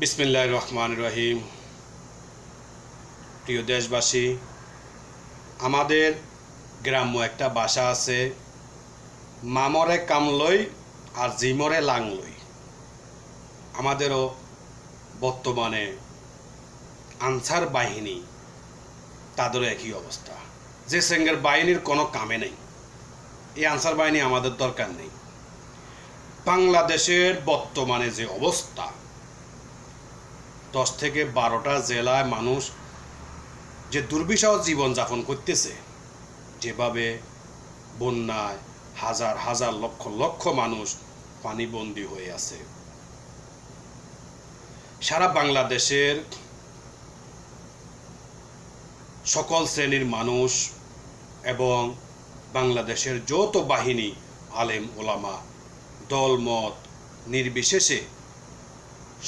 বিসমিল্লাহির রহমানির রহিম। প্রিয় দেশবাসী, আমাদের গ্রাম্য একটা ভাষা আছে, মামরে কামলই আর জিমরে লাংলই। আমাদেরও বর্তমানে আনসার বাহিনী, তাদেরও একই অবস্থা, যে সেঙ্গের বাহিনীর কোনো কামে নেই। এই আনসার বাহিনী আমাদের দরকার নেই। বাংলাদেশের বর্তমানে যে অবস্থা, 10 থেকে 12টা জেলায় মানুষ যে দুর্বিষহ জীবনযাপন করতেছে, যেভাবে বন্যায় হাজার হাজার লক্ষ লক্ষ মানুষ পানিবন্দী হয়ে আছে। সারা বাংলাদেশের সকল শ্রেণীর মানুষ এবং বাংলাদেশের যৌথ বাহিনী, আলেম ওলামা, দলমত নির্বিশেষে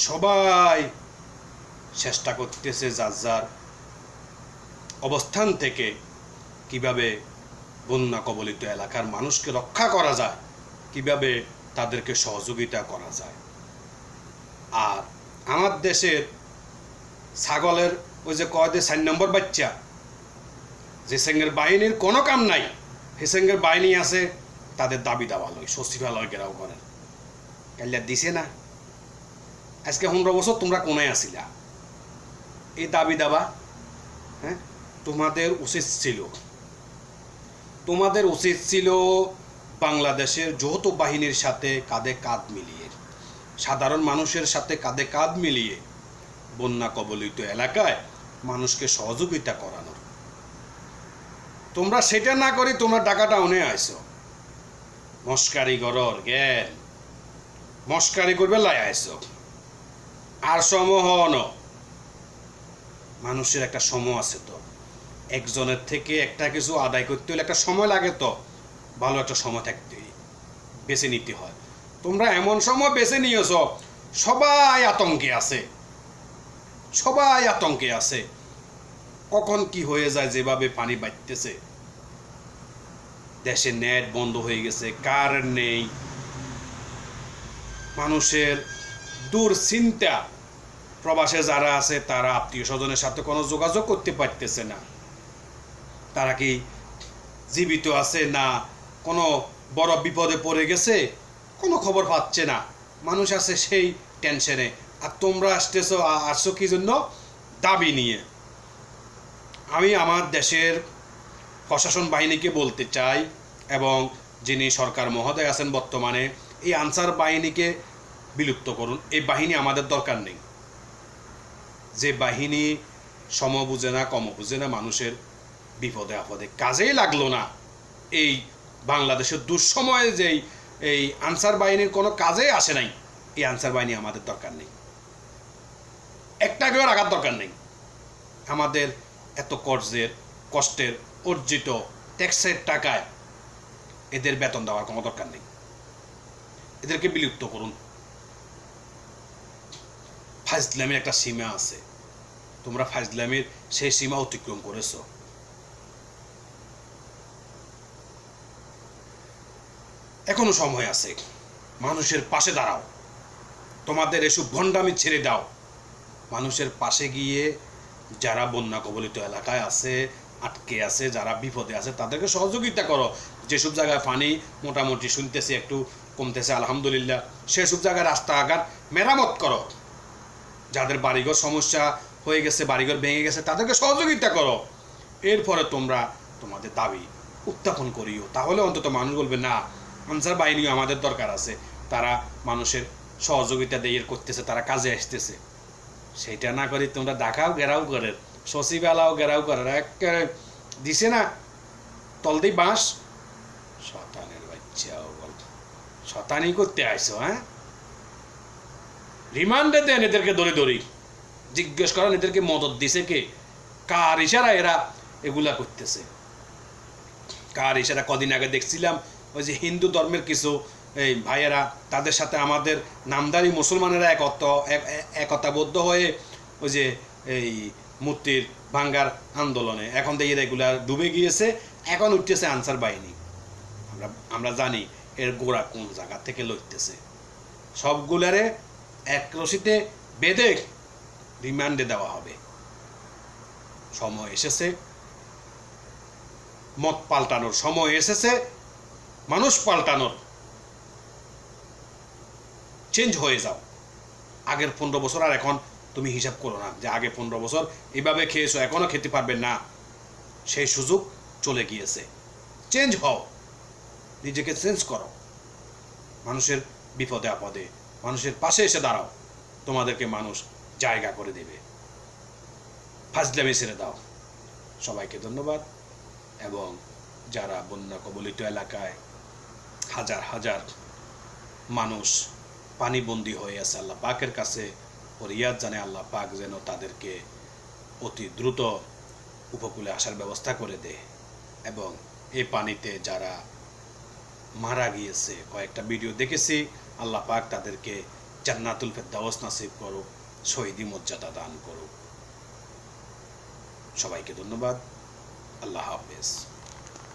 সবাই চেষ্টা করতেছে যার যার অবস্থান থেকে কিভাবে বন্যা কবলিত এলাকার মানুষকে রক্ষা করা যায়, কিভাবে তাদেরকে সহযোগিতা করা যায়। আর আমার দেশের ছাগলের ওই যে কয় 4 নম্বর বাচ্চা, যে সেঙ্গের বাহিনীর কোনো কাম নাই, সে সেঙ্গের বাহিনী আছে, তাদের দাবি দাওয়া লয়, সচিবালয় ঘেরাও করেন। কাল্লা দিছে না, আজকে 15 বছর তোমরা কোনায় আসিলা, এই দাবি দাবা। হ্যাঁ, তোমাদের উচিত ছিল বাংলাদেশের যৌথ বাহিনীর সাথে কাঁধে কাঁধ মিলিয়ে, সাধারণ মানুষের সাথে কাঁধে কাঁধ মিলিয়ে বন্যা কবলিত এলাকায় মানুষকে সহযোগিতা করানোর। তোমরা সেটা না করি তোমরা ঢাকা টাউনে আইছো, মস্কারি করর জ্ঞান, মস্কারি করবে লাই আইছো। আর সমহন মানুষের একটা সময় আছে, তো একজনের থেকে একটা কিছু আদায় করতে হলে একটা সময় লাগে, তো ভালো একটা সময় থাকতে বেছে নিতে হয়। তোমরা এমন সময় বেছে নিয়েছ, সবাই আতঙ্কে আছে, কখন কি হয়ে যায়। যেভাবে পানি বাড়তেছে, দেশে নেট বন্ধ হয়ে গেছে, কারেন্ট নেই, মানুষের দুশ্চিন্তা। প্রবাসে যারা আছে তারা আত্মীয় স্বজনের সাথে কোনো যোগাযোগ করতে পারতেছে না, তারা কি জীবিত আছে না কোনো বড় বিপদে পড়ে গেছে, কোনো খবর পাচ্ছে না। মানুষ আছে সেই টেনশনে। আর তোমরা আসছো কি জন্য? দাবি নিয়ে। আমি আমার দেশের প্রশাসন বাহিনীকে বলতে চাই, এবং যিনি সরকার মহোদয় আছেন বর্তমানে, এই আনসার বাহিনীকে বিলুপ্ত করুন। এই বাহিনী আমাদের দরকার নেই। যে বাহিনী সম বুঝে না, কম বুঝে না, মানুষের বিপদে আপদে কাজেই লাগলো না। এই বাংলাদেশের দুঃসময়ে যেই এই আনসার বাহিনীর কোনো কাজেই আসে নাই, এই আনসার বাহিনী আমাদের দরকার নেই। একটাকেও রাখার দরকার নেই। আমাদের এত কষ্টের অর্জিত ট্যাক্সের টাকায় এদের বেতন দেওয়ার কোনো দরকার নেই। এদেরকে বিলুপ্ত করুন। ফাজলামির একটা সীমা আছে, তোমরা ফাজলামির সেই সীমা অতিক্রম করেছো। এখনো সময় আছে, মানুষের পাশে দাঁড়াও। তোমাদের এসব ভণ্ডামি ছেড়ে দাও। মানুষের পাশে গিয়ে যারা বন্যা কবলিত এলাকায় আছে, আটকে আছে, যারা বিপদে আছে, তাদেরকে সহযোগিতা করো। যেসব জায়গায় পানি মোটামুটি শুনতেছে একটু কমতেছে, আলহামদুলিল্লাহ, সেসব জায়গায় রাস্তাঘাট মেরামত করো। যাদের বাড়িঘর সমস্যা হয়ে গেছে, বাড়িঘর ভেঙে গেছে, তাদেরকে সহযোগিতা করো। এরপরে তোমরা তোমাদের দাবি উত্থাপন করিও। তাহলে অন্তত মানুষ বলবে, না, আনসার বাহিনীও আমাদের দরকার আছে, তারা মানুষের সহযোগিতা দিয়ে করতেছে, তারা কাজে আসতেছে। সেইটা না করি তোমরা ঢাকাও ঘেরাও করে, সচিবালয়ও ঘেরাও করে, একেবারে দিছে না তলদেই বাঁশ। শতানের বাচ্চাও বল, শতানি করতে আইসো? হ্যাঁ, রিমান্ডে দেন এদেরকে, ধরি জিজ্ঞেস করেন এদেরকে মদত দিছে কে, কার ইশারা এরা এগুলা করতেছে, কার ইশারা। কদিন আগে দেখছিলাম ওই যে হিন্দু ধর্মের কিছু এই ভাইয়েরা, তাদের সাথে আমাদের নামধারী মুসলমানেরা একতাবদ্ধ হয়ে ওই যে এই মূর্তির ভাঙ্গার আন্দোলনে, এখন দেখি এগুলা ডুবে গিয়েছে, এখন উঠতেছে আনসার বাহিনী। আমরা জানি এর গোড়া কোন জায়গা থেকে লইতেছে। সবগুলারে এক রশিতে বেঁধে রিমান্ডে দেওয়া হবে। সময় এসেছে মত পাল্টানোর, সময় এসেছে মানুষ পাল্টানোর। চেঞ্জ হয়ে যাও। আগের 15 বছর আর এখন তুমি হিসাব করো না যে আগে 15 বছর এভাবে খেয়েছো, এখনো খেতে পারবে না। সেই সুযোগ চলে গিয়েছে। চেঞ্জ হও, নিজেকে চেঞ্জ করো। মানুষের বিপদে আপদে মানুষের পাশে এসে দাঁড়াও, তোমাদেরকে মানুষ জায়গা করে দেবে। ফাজলামি ছেড়ে দাও। সবাইকে ধন্যবাদ। এবং যারা বন্যা কবলিত এলাকায় হাজার হাজার মানুষ পানিবন্দী হয়ে আছে, আল্লাহ পাকের কাছে ফরিয়াদ জানে আল্লাহ পাক যেন তাদেরকে অতি দ্রুত উপকূলে আসার ব্যবস্থা করে দেয়। এবং এই পানিতে যারা মারা গিয়েছে, কয়েকটা ভিডিও দেখেছি, আল্লাহ পাক তাদেরকে জান্নাতুল ফেরদাউস নসিব করুক, শহীদি মর্যাদা দান করুক। সবাইকে ধন্যবাদ। আল্লাহ হাফেজ।